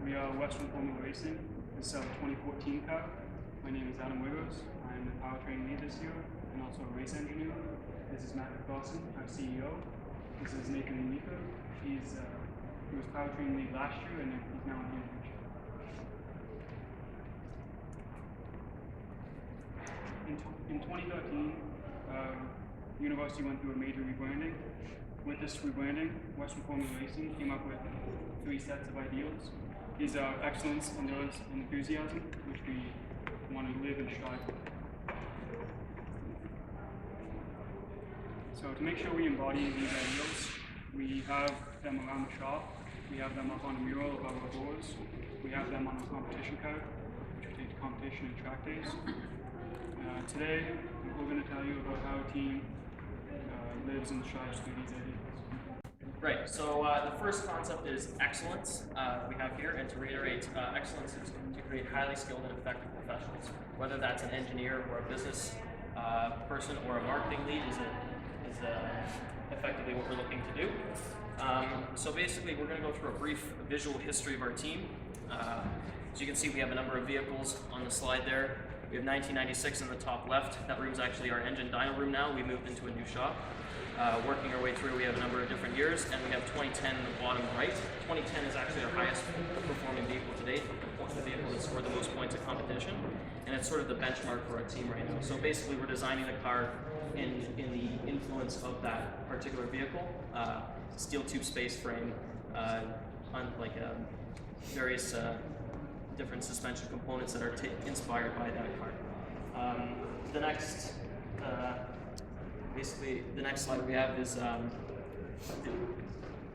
We are Western Formula Racing. This is our 2014 car. My name is Adam Wiggers. I'm the powertrain lead this year and also a race engineer. This is Matt McCarson, our CEO. This is Nathan Mika. He was powertrain lead last year and he's now in leadership. In 2013, University went through a major rebranding. With this rebranding, Western Formula Racing came up with 3 sets of ideals. These are excellence, endurance, and enthusiasm, which we want to live and strive for. So to make sure we embody these ideals, we have them around the shop. We have them up on a mural above our doors. We have them on a competition card, which we take to competition and track days. Today, we're going to tell you about how a team lives and strives through these ideas. Right, so the first concept is excellence we have here, and to reiterate, excellence is to create highly skilled and effective professionals. Whether that's an engineer or a business person or a marketing lead is effectively what we're looking to do. So basically we're going to go through a brief visual history of our team. As you can see, we have a number of vehicles on the slide there. We have 1996 in the top left. That room's actually our engine dyno room now. We moved into a new shop. Working our way through, we have a number of different years, and we have 2010 in the bottom right. 2010 is actually our highest performing vehicle to date, the vehicle that scored the most points at competition, and it's sort of the benchmark for our team right now. So basically we're designing the car in the influence of that particular vehicle. Steel tube space frame, various different suspension components that are inspired by that car. The next slide we have is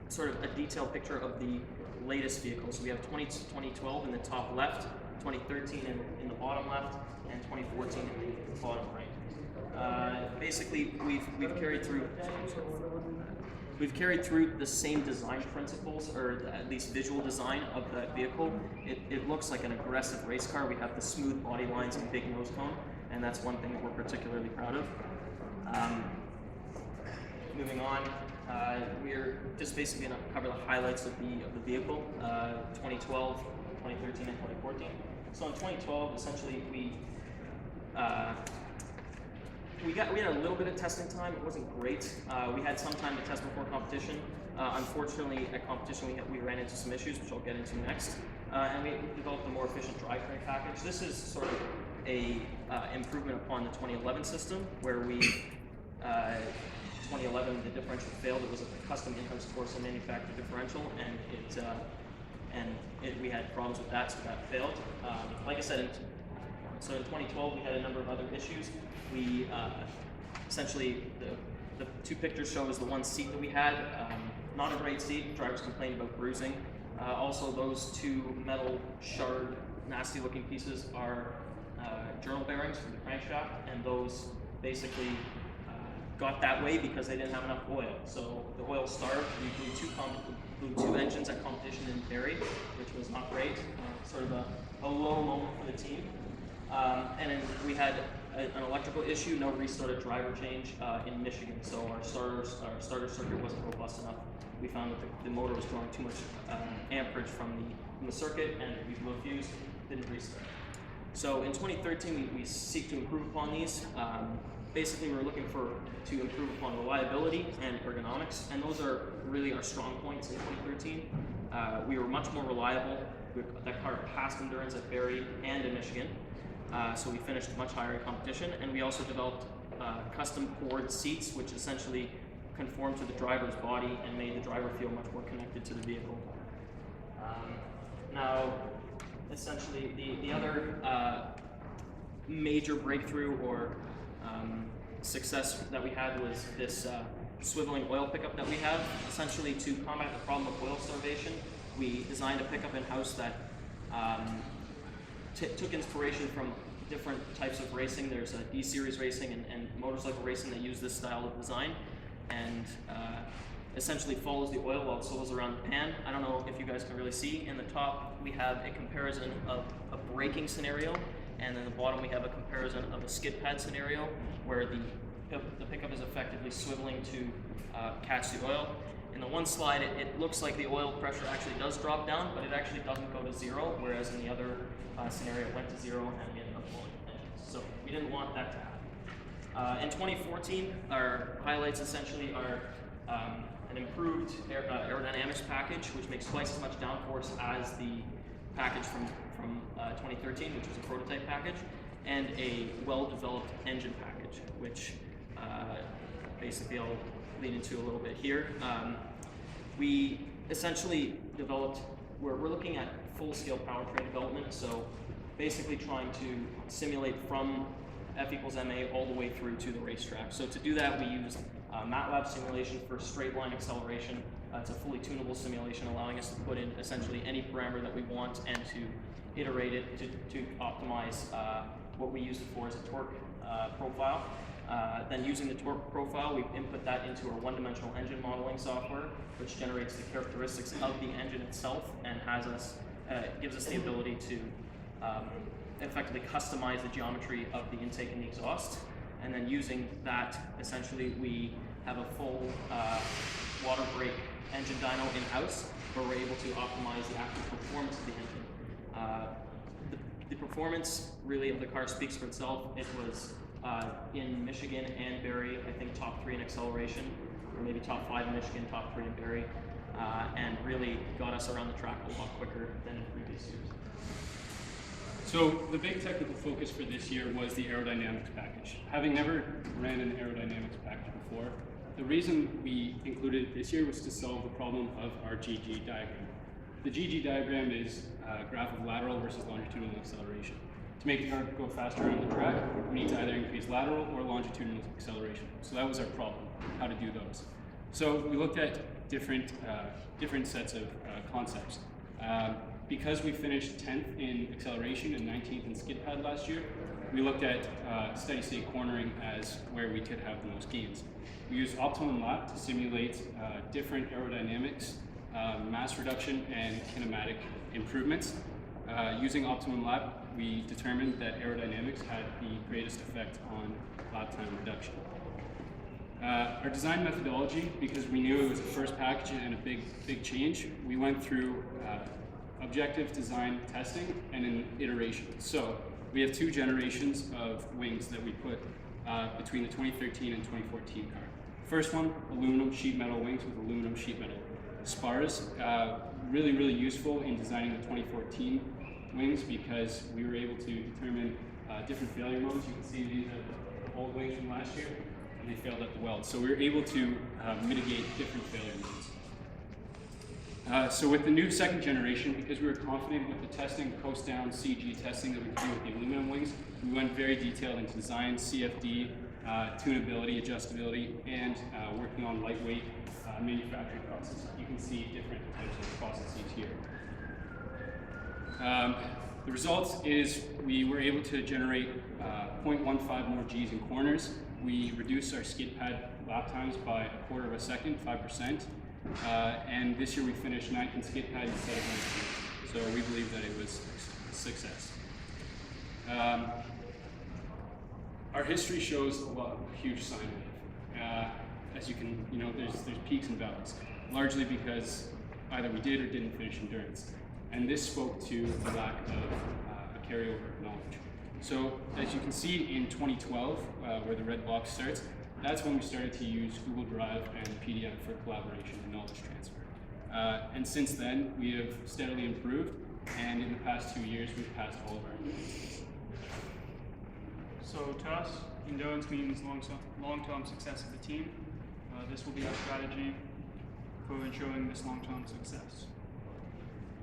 sort of a detailed picture of the latest vehicles. So we have 2012 in the top left, 2013 in the bottom left, and 2014 in the bottom right. Basically, we've carried through the same design principles, or at least visual design of that vehicle. It looks like an aggressive race car. We have the smooth body lines and big nose cone, and that's one thing that we're particularly proud of. Moving on, we're just basically going to cover the highlights of the vehicle, 2012, 2013, and 2014. So in 2012, essentially we had a little bit of testing time. It wasn't great. We had some time to test before competition. Unfortunately, at competition we ran into some issues, which I'll get into next. And we developed a more efficient drivetrain package. This is sort of a improvement upon the 2011 system, where 2011 the differential failed. It was a custom in-house Corsa manufactured differential, and we had problems with that, so that failed. Like I said, so in 2012 we had a number of other issues. We essentially the 2 pictures show is the one seat that we had. Not a great seat. Drivers complained about bruising. Also, those 2 metal shard, nasty looking pieces are journal bearings for the crankshaft, and those basically got that way because they didn't have enough oil. So the oil starved. We blew 2 engines at competition in Barrie, which was not great. Sort of a low moment for the team. And then we had an electrical issue, no restarted driver change in Michigan. So our starter circuit wasn't robust enough. We found that the motor was drawing too much amperage from the circuit, and we blew a fuse, didn't restart. So in 2013, we seek to improve upon these. Basically, we're looking to improve upon reliability and ergonomics, and those are really our strong points in 2013. We were much more reliable. That car passed endurance at Barrie and in Michigan. So we finished much higher in competition, and we also developed custom poured seats, which essentially conformed to the driver's body and made the driver feel much more connected to the vehicle. Now, essentially, the other major breakthrough or success that we had was this swiveling oil pickup that we have. Essentially, to combat the problem of oil starvation, we designed a pickup in-house that took inspiration from different types of racing. There's a D-series racing and motorcycle racing that use this style of design, and essentially follows the oil while it swivels around the pan. I don't know if you guys can really see. In the top, we have a comparison of a braking scenario, and then the bottom we have a comparison of a skid pad scenario, where the pickup is effectively swiveling to catch the oil. in the one slide, it looks like the oil pressure actually does drop down, but it actually doesn't go to zero, whereas in the other scenario it went to zero and we ended up blowing engines. So we didn't want that to happen. In 2014, our highlights essentially are an improved aerodynamics package, which makes twice as much downforce as the package from 2013, which was a prototype package, and a well-developed engine package, which basically I'll lead into a little bit here. We essentially developed, we're looking at full-scale powertrain development, so basically trying to simulate from F equals MA all the way through to the racetrack. So to do that, we used MATLAB simulation for straight line acceleration. It's a fully tunable simulation, allowing us to put in essentially any parameter that we want and to iterate it to optimize what we use it for as a torque profile. Then using the torque profile, we input that into our one-dimensional engine modeling software, which generates the characteristics of the engine itself and gives us the ability to effectively customize the geometry of the intake and the exhaust. And then using that, essentially, we have a full water brake engine dyno in-house, where we're able to optimize the actual performance of the engine. The performance really of the car speaks for itself. It was in Michigan and Barrie, I think top 3 in acceleration, or maybe top 5 in Michigan, top 3 in Barrie, and really got us around the track a lot quicker than in previous years. So the big technical focus for this year was the aerodynamics package. Having never ran an aerodynamics package before, the reason we included it this year was to solve the problem of our GG diagram. The GG diagram is a graph of lateral versus longitudinal acceleration. To make the car go faster on the track, we need to either increase lateral or longitudinal acceleration. So that was our problem, how to do those. So we looked at different sets of concepts. Because we finished 10th in acceleration and 19th in skid pad last year, we looked at steady state cornering as where we could have the most gains. We used optimum lap to simulate different aerodynamics, mass reduction, and kinematic improvements. Using optimum lap, we determined that aerodynamics had the greatest effect on lap time reduction. Our design methodology, because we knew it was the first package and a big change, we went through objective design testing and an iteration. So we have 2 generations of wings that we put between the 2013 and 2014 car. First one, aluminum sheet metal wings with aluminum sheet metal spars. Really useful in designing the 2014 wings because we were able to determine different failure modes. You can see these are the old wings from last year, and they failed at the weld. So we were able to mitigate different failure modes. So with the new second generation, because we were confident with the testing, coast down CG testing that we could do with the aluminum wings, we went very detailed into design, CFD, tunability, adjustability, and working on lightweight manufacturing processes. You can see different types of processes here. The results is we were able to generate 0.15 more Gs in corners. We reduced our skid pad lap times by 1/4 of a second, 5%. And this year we finished 9th in skid pad instead of 9th. So we believe that it was a success. Our history shows a huge sine wave. As you can, there's peaks and valleys, largely because either we did or didn't finish endurance. And this spoke to the lack of a carryover of knowledge. So as you can see in 2012, where the red box starts, that's when we started to use Google Drive and PDF for collaboration and knowledge transfer. And since then, we have steadily improved, and in the past 2 years, we've passed all of our endurance. So to us, endurance means long-term success of the team. This will be our strategy for ensuring this long-term success.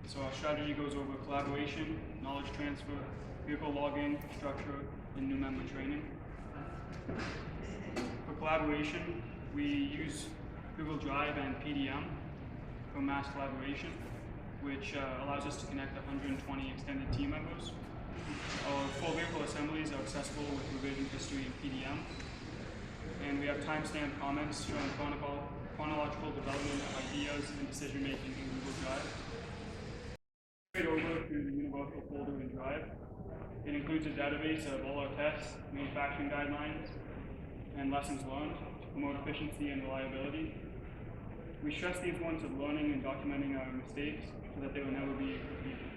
So our strategy goes over collaboration, knowledge transfer, vehicle logging, structure, and new member training. For collaboration, we use Google Drive and PDM for mass collaboration, which allows us to connect 120 extended team members. Our full vehicle assemblies are accessible with revision history in PDM, and we have timestamp comments showing chronological development of ideas and decision making in Google Drive. Straight over to the universal folder in Drive. It includes a database of all our tests, manufacturing guidelines, and lessons learned to promote efficiency and reliability. We stress the importance of learning and documenting our mistakes so that they will never be repeated.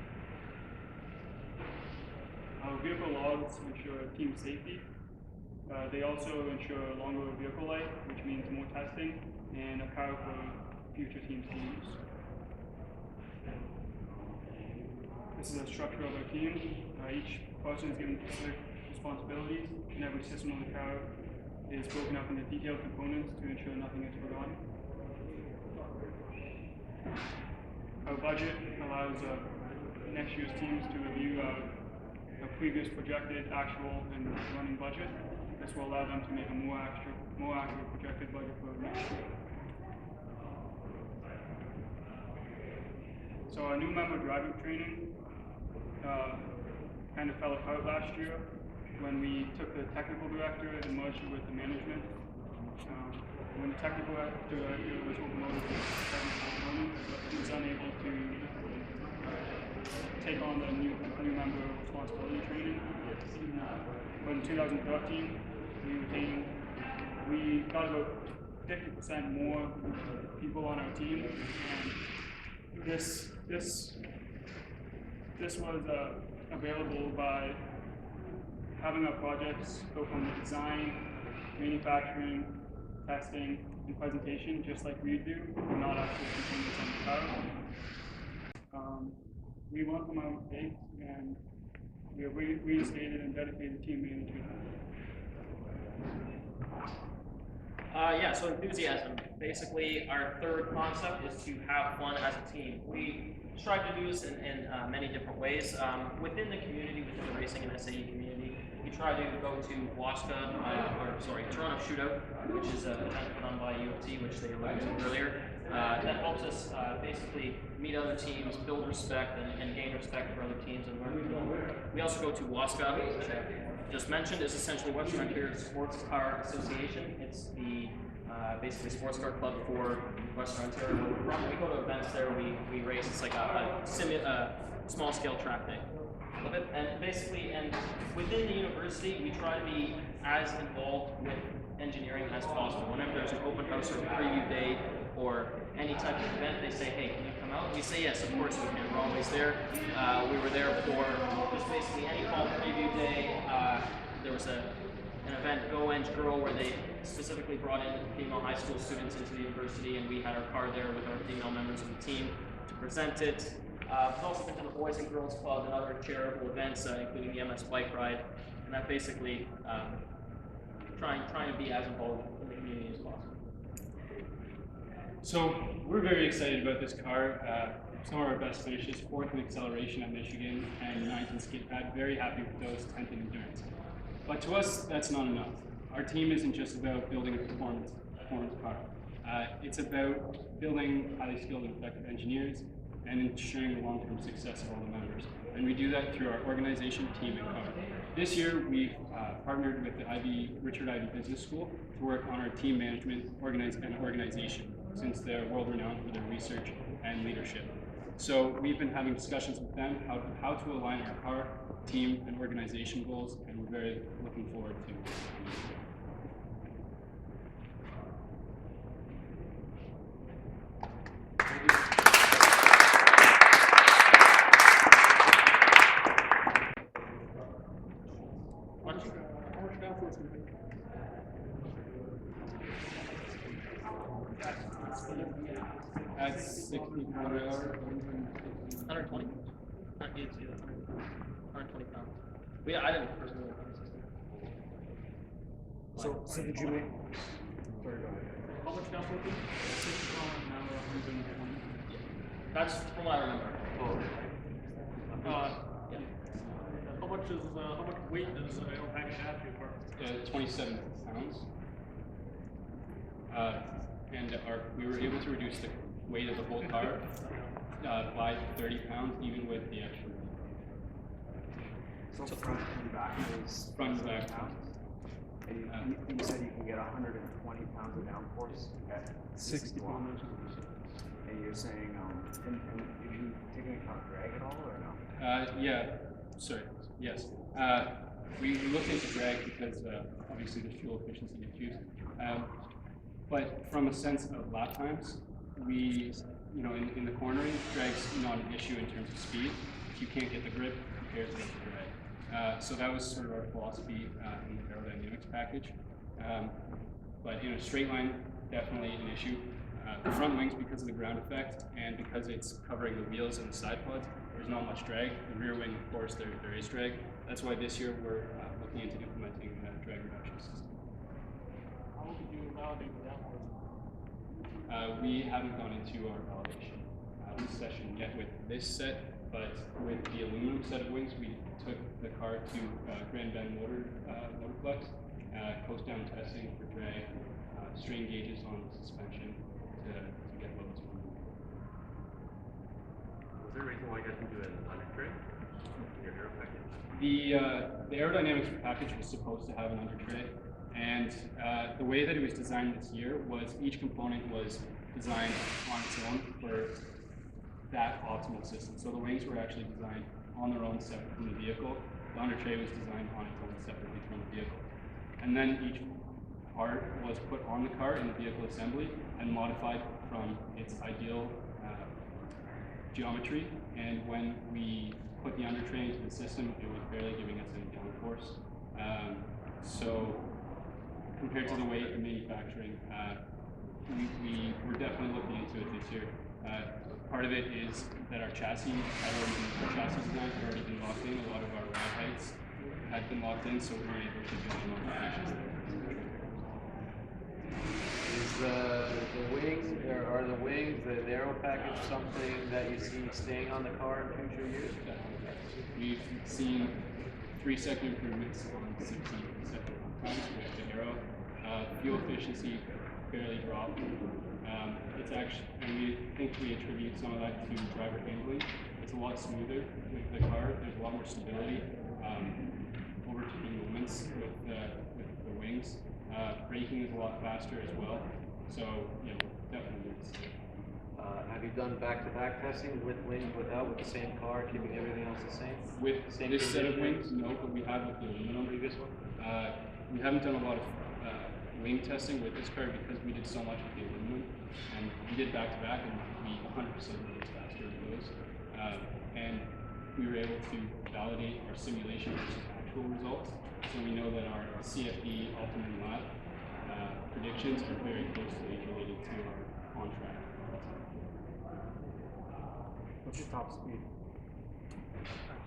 Our vehicle logs ensure team safety. They also ensure longer vehicle life, which means more testing and a car for future teams to use. This is a structure of our team. Each person is given specific responsibilities, and every system on the car is broken up into detailed components to ensure nothing is forgotten. Our budget allows next year's teams to review a previous projected, actual, and running budget. This will allow them to make a more accurate projected budget for next year. So our new member driving training kind of fell apart last year when we took the technical director and merged it with the management. When the technical director was promoted to technical component, he was unable to take on the new member responsibility training. But in 2013, we got about 50% more people on our team, and this was available by having our projects go from the design, manufacturing, testing, and presentation, just like we do, not actual components on the car. We learned from our mistakes, and we have reinstated and dedicated team management. Yeah, so enthusiasm. Basically, our third concept is to have fun as a team. We strive to do this in many different ways. Within the community, within the racing and SAE community, we try to go to Toronto Shootout, which is an event put on by U of T, which they alluded to earlier. That helps us basically meet other teams, build respect, and gain respect for other teams and learn from them. We also go to WASCA, which I just mentioned is essentially Western Ontario Sports Car Association. It's the basically sports car club for Western Ontario. When we go to events there, we race. It's like a small scale track day. And basically, and within the university, we try to be as involved with engineering as possible. Whenever there's an open house or a preview day or any type of event, they say, hey, can you come out? We say, yes, of course we can. We're always there. We were there for just basically any fall preview day. There was an event, Go Eng Girl, where they specifically brought in female high school students into the university, and we had our car there with our female members of the team to present it. We've also been to the Boys and Girls Club and other charitable events, including the MS Bike Ride, and that basically trying to be as involved in the community as possible. So we're very excited about this car. Some of our best finishes, 4th in acceleration at Michigan and 9th in skid pad. Very happy with those, 10th in endurance. But to us, that's not enough. Our team isn't just about building a performance car. It's about building highly skilled and effective engineers and ensuring the long-term success of all the members. And we do that through our organization, team, and car. This year, we've partnered with the Richard Ivey Business School to work on our team management and organization, since they're world-renowned for their research and leadership. So we've been having discussions with them how to align our car, team, and organization goals, and we're very looking forward to it. At 60 per hour. 120. 120 pounds. I didn't personally. So did you make? Sorry, go ahead. How much gas will it be? 60 kilometers an hour, 120. That's from what I remember. Yeah. How much weight does an aero package have to 27 pounds. And we were able to reduce the weight of the whole car by 30 pounds, even with the extra weight. So front and back is Front and back. pounds. And you said you can get 120 pounds of downforce at 60 kilometers. And you're saying, and did you take into account drag at all or no? Yes. We looked into drag because obviously there's fuel efficiency issues. But from a sense of lap times, we, in the cornering, drag's not an issue in terms of speed. If you can't get the grip, who cares about the drag? So that was sort of our philosophy in the aerodynamics package. But in a straight line, definitely an issue. The front wings, because of the ground effect and because it's covering the wheels and the side pods, there's not much drag. The rear wing, of course, there is drag. That's why this year we're looking into implementing a drag reduction system. How would you validate the downforce? We haven't gone into our validation session yet with this set, but with the aluminum set of wings, we took the car to Grand Bend Motorplex, coast down testing for drag, strain gauges on the suspension to get loads. Was there a reason why you guys didn't do an undertray in your aero package? The aerodynamics package was supposed to have an undertray, and the way that it was designed this year was each component was designed on its own for that optimal system. So the wings were actually designed on their own separate from the vehicle. The undertray was designed on its own separately from the vehicle. And then each part was put on the car in the vehicle assembly and modified from its ideal geometry. And when we put the undertray into the system, it was barely giving us any downforce. So compared to the weight and manufacturing, we were definitely looking into it this year. Part of it is that our chassis design had already been locked in. A lot of our ride heights had been locked in, so we were able to do the modifications. Is the wings, are the wings, the aero package something that you see staying on the car in future years? We've seen 3-second improvements on 60 second times with the aero. Fuel efficiency barely dropped. It's actually, and we think we attribute some of that to driver handling. It's a lot smoother with the car. There's a lot more stability, overtaking moments with the wings. Braking is a lot faster as well. So yeah, definitely. Have you done back-to-back testing with wings, without, with the same car, keeping everything else the same? With same this set of conditions? wings, no, but we have with the aluminum. Previous one? We haven't done a lot of wing testing with this car because we did so much with the aluminum, and we did back-to-back, and we 100% was faster with those. And we were able to validate our simulation versus actual results, so we know that our CFD ultimate lap predictions are very closely related to our on-track. What's your top speed?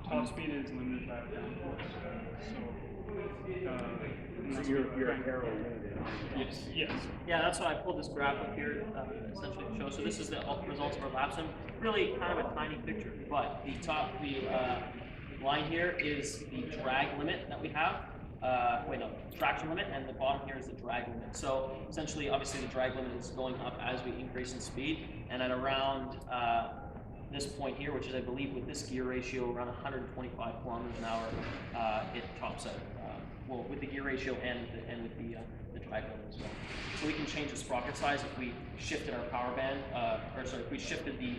Top speed is limited by downforce. So You're aero limited. Yes. yes. Yeah, that's why I pulled this graph up here essentially to show. So this is the results of our lap sim. Really kind of a tiny picture, but the top, line here is the drag limit that we have. Traction limit, and the bottom here is the drag limit. So essentially, obviously, the drag limit is going up as we increase in speed, and at around this point here, which is, I believe, with this gear ratio around 125 kilometers an hour, it tops out. Well, with the gear ratio and with the drag limit as well. So we can change the sprocket size if we shifted our power band, if we shifted the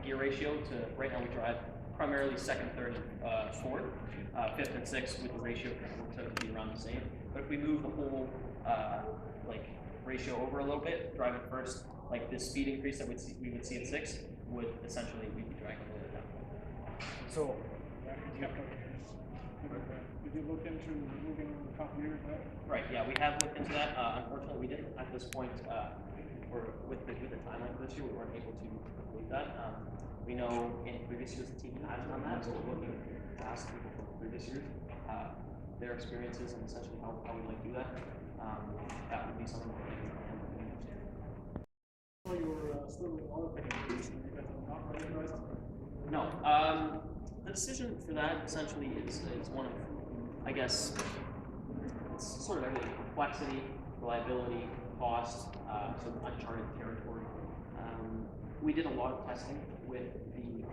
gear ratio to, right now we drive primarily second, third, and fourth. Fifth and sixth with the ratio kind of works out to be around the same. But if we move the whole ratio over a little bit, driving first, like this speed increase that we would see at 6 would essentially we'd be dragging a little bit down. So, Did you look into removing the top gear? Right. Yeah, we have looked into that. Unfortunately, we didn't at this point. With the timeline for this year, we weren't able to complete that. We know in previous years the team has done that, so we're looking to ask people from previous years their experiences and essentially how we might do that. That would be something that we can understand. So you were still in all of the conditions, you guys are not recognized? No. The decision for that essentially is one of, I guess, it's sort of everything: complexity, reliability, cost, sort of uncharted territory. We did a lot of testing with the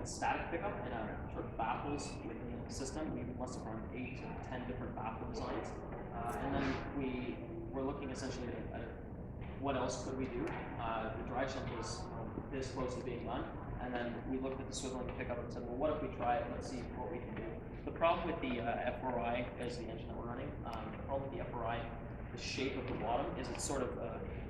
static pickup and sort of baffles within the system. We must have run 8 to 10 different baffle designs, and then we were looking essentially at what else could we do. The drive shaft was this close to being done, and then we looked at the swiveling pickup and said, well, what if we try it? Let's see what we can do. The problem with the F4i is the engine that we're running. The problem with the F4i, the shape of the bottom is it's sort of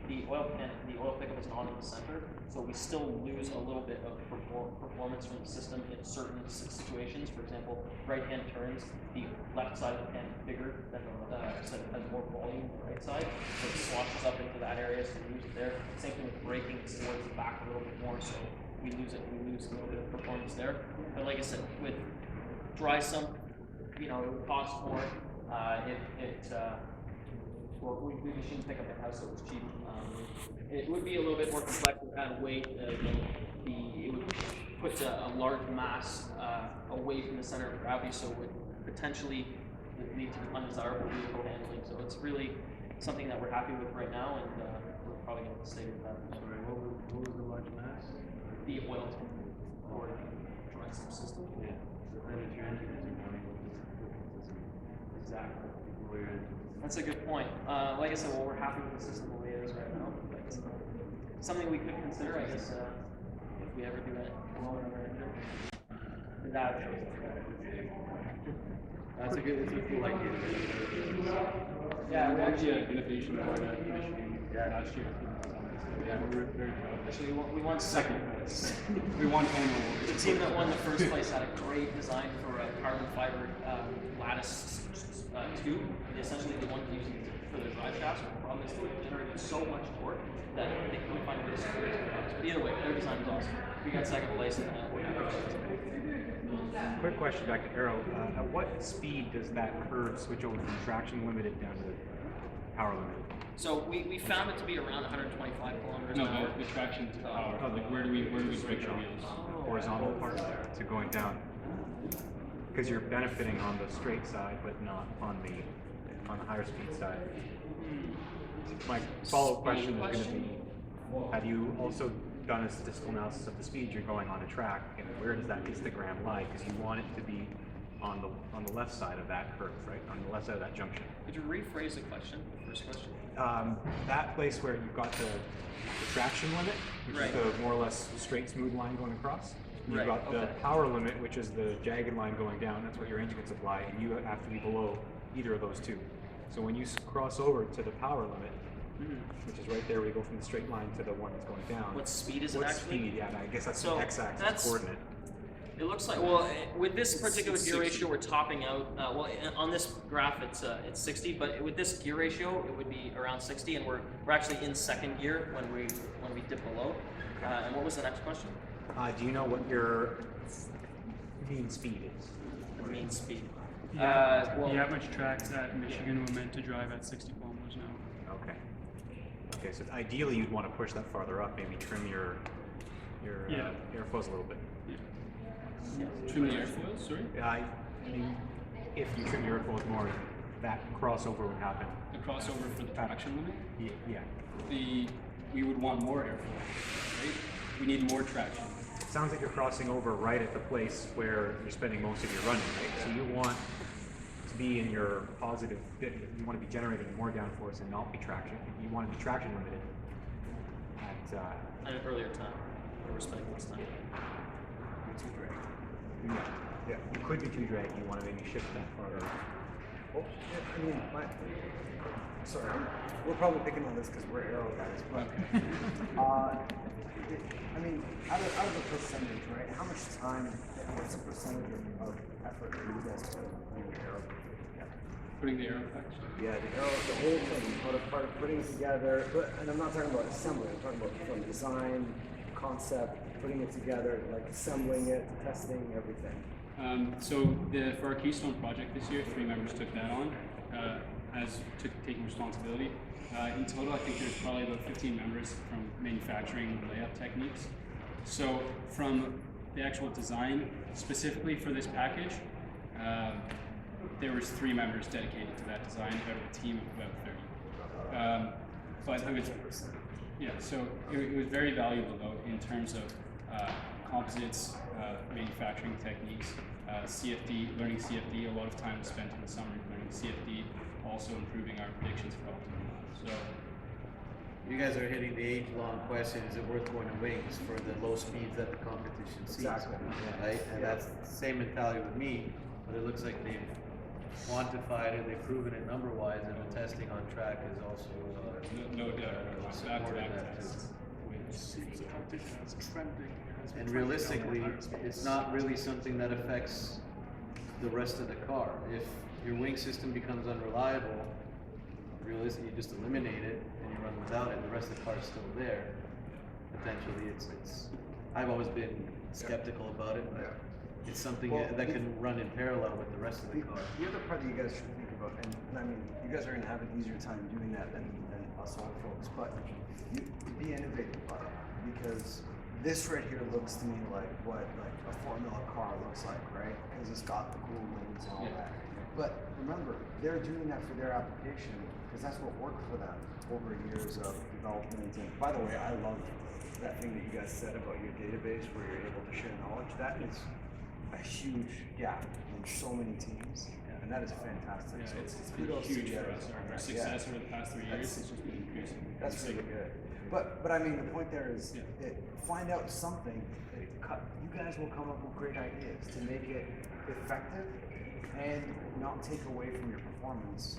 the oil pickup is not in the center, so we still lose a little bit of performance from the system in certain situations. For example, right-hand turns, the left side of the pan is bigger than the so it has more volume on the right side, so it sloshes up into that area, so we lose it there. Same thing with braking, it's towards the back a little bit more, so we lose a little bit of performance there. But like I said, with dry sump, you know, it would cost more. We machine pick up at house, so it was cheap. It would be a little bit more complex with kind of weight. It would put a large mass away from the center of gravity, so it would potentially lead to undesirable vehicle handling. So it's really something that we're happy with right now, and we're probably going to stay with that. Sorry, what was the large mass? The oil or dry sump system. Yeah. Then if your engine isn't running, Exactly. blow your engine. That's a good point. Like I said, well, we're happy with the system the way it is right now. But something we could consider, I guess, if we ever do that. That's a cool idea. Yeah, we Actually, actually, innovation award at Michigan last year. Yeah, we're very proud. actually we won second place. We won home The award. team that won the first place had a great design for a carbon fiber lattice tube. And essentially, they wanted to use it for their drive shafts. But the problem is they generated so much torque that they couldn't find a way to secure it. But either way, their design was awesome. We got second place, and we're happy with it. Quick question back to Aero. At what speed does that curve switch over from traction limited down to power limited? So we found it to be around 125 kilometers No, an hour. the traction to power. Like where do we switch our wheels? Horizontal part to going down? Because you're benefiting on the straight side, but not on the higher speed side. My follow-up question is going to be: have you also done a statistical analysis of the speed you're going on a track, and where does that histogram lie? Because you want it to be on the left side of that curve, right? On the left side of that junction. Could you rephrase the question? The first question. That place where you've got the traction limit, which Right. is the more or less straight, smooth line going across. You've Right, got the okay. power limit, which is the jagged line going down. That's what your engine can supply, and you have to be below either of those two. So when you cross over to the power limit, which is right there where you go from the straight line to the one that's going down. What speed is it What actually? speed? Yeah, I guess that's So the x-axis that's- coordinate. It looks like, well, with this particular gear 60. ratio, we're topping out. Well, on this graph, it's 60, but with this gear ratio, it would be around 60, and we're actually in second gear when we dip below. And what was the next question? Do you know what your mean speed is? The mean speed. The average tracks at Michigan were meant to drive at 60 kilometers an hour. Okay. Okay, so ideally you'd want to push that farther up, maybe trim your Yeah. airflows a little bit. Trim the airfoils, sorry? I mean, if you trim your airflows more, that crossover would happen. The crossover for the traction limit? Yeah. We would want more airflow, right? We need more traction. It sounds like you're crossing over right at the place where you're spending most of your running, right? So you want to be in your positive, you want to be generating more downforce and not be traction. You want to be traction limited at At an earlier time, where we're spending less time. yeah. You could be too draggy. You want to maybe shift that farther. Well, I mean, sorry, we're probably picking on this because we're aero guys, but I mean, out of the percentage, right? How much time? What's the percentage of effort that you guys put in your aero? Putting the air effects. Yeah, the aero, the whole thing, part of putting it together. But and I'm not talking about assembly. I'm talking about from design, concept, putting it together, like assembling it, testing, everything. For our Keystone project this year, 3 members took that on, taking responsibility. In total, I think there's probably about 15 members from manufacturing layup techniques. So from the actual design, specifically for this package, there was 3 members dedicated to that design out of a team of about 30. But it was, yeah, so it was very valuable though in terms of composites, manufacturing techniques, CFD, learning CFD. A lot of time was spent in the summer learning CFD, also improving our predictions for optimal. So You guys are hitting the age-long question: is it worth going to wings for the low speeds that the competition sees? Exactly. Right, and that's the same mentality with me. But it looks like they've quantified it, they've proven it number-wise, and the testing on track is also No doubt. supporting Back-to-back that too. tests. Seems the competition is trending. And realistically, it's not really something that affects the rest of the car. If your wing system becomes unreliable, realistically, you just eliminate it and you run without it. The rest of the car is still there. Potentially, it's. I've always been skeptical about it, but it's something Well, that can run in parallel with the rest of the car. The other part that you guys should think about, and I mean, you guys are going to have an easier time doing that than us old folks, but you be innovative about it, because this right here looks to me like what a Formula car looks like, right? Because it's got the cool wings and all that. But remember, they're doing that for their application because that's what worked for them over years of development. And by the way, I love that thing that you guys said about your database where you're able to share knowledge. That is a huge gap in so many teams, and that is fantastic. Yeah, So it's been kudos to huge you for guys us. on Our that. success Yeah. over the past 3 years has just been increasing. That's It's really like- good. But I mean, the point there is, Yeah. find out something. You guys will come up with great ideas to make it effective and not take away from your performance.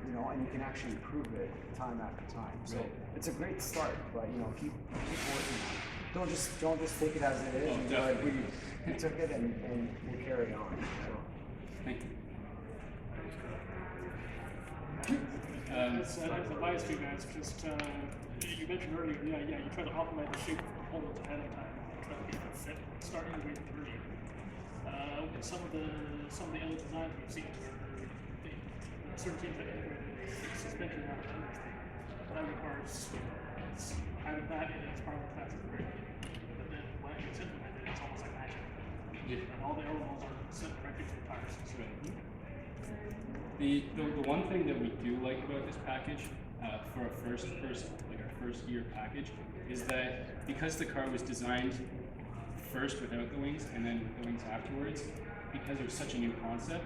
You know, and you can actually improve it time after time. So Right. it's a great start, but you know, keep working on it. Don't just take it as it is. Oh, and be like, definitely. we took it and we'll carry on. So. Thank you. As advice to you guys, just you mentioned earlier, you try to optimize the shape of the components ahead of time, try to get it set, start integrating earlier. With some of the other designs we've seen, certain teams that integrate suspension out of everything. That requires it's either that and it's part of the class is great. But then when it gets implemented, it's almost like magic. And all the elements are set directly to the tires. The one thing that we do like about this package for our first year package is that because the car was designed first without the wings and then with the wings afterwards, because it was such a new concept,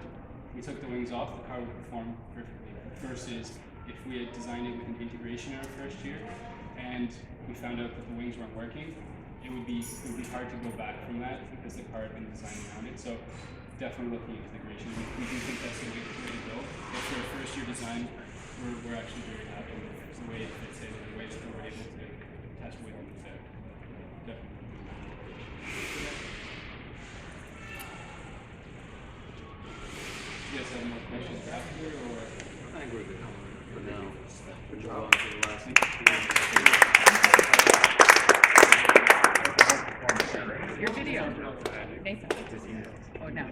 we took the wings off, the car would perform perfectly. Versus if we had designed it with an integration in our first year and we found out that the wings weren't working, it would be hard to go back from that because the car had been designed around it. So definitely looking at integration. We do think that's the way to go. But for a first year design, we're actually very happy with the way it fits in and the way that we were able to test with and without. Definitely. You guys have more questions after, or? I think we're good for now. Good Move on job. to the last Your video. Nathan. Oh, no.